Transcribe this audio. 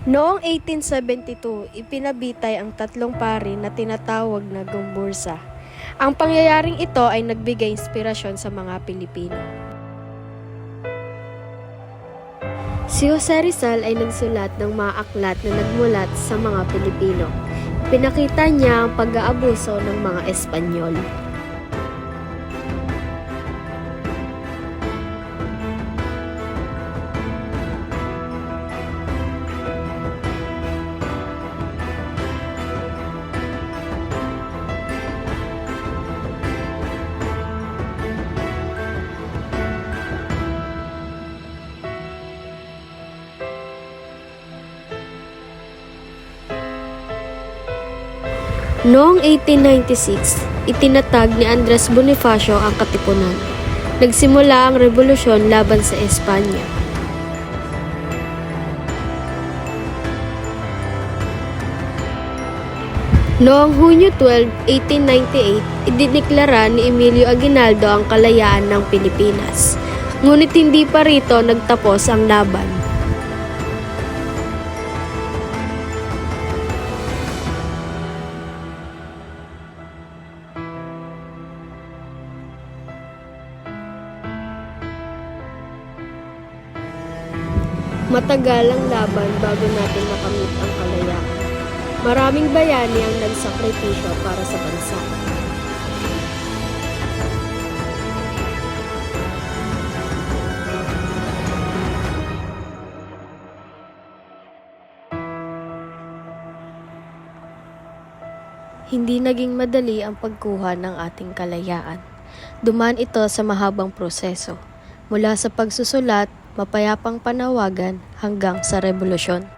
Noong 1872, ipinabitay ang tatlong pari na tinatawag na Gomburza. Ang pangyayaring ito ay nagbigay inspirasyon sa mga Pilipino. Si Jose Rizal ay nagsulat ng mga aklat na nagmulat sa mga Pilipino. Pinakita niya ang pag-aabuso ng mga Espanyol. Noong 1896, itinatag ni Andres Bonifacio ang Katipunan. Nagsimula ang revolusyon laban sa Espanya. Noong Hunyo 12, 1898, idineklara ni Emilio Aguinaldo ang kalayaan ng Pilipinas. Ngunit hindi pa rito nagtapos ang laban. Matagal ang laban bago natin makamit ang kalayaan. Maraming bayani ang nagsakripisyo para sa bansa. Hindi naging madali ang pagkuha ng ating kalayaan. Dumaan ito sa mahabang proseso, mula sa pagsusulat, mapayapang panawagan hanggang sa revolusyon.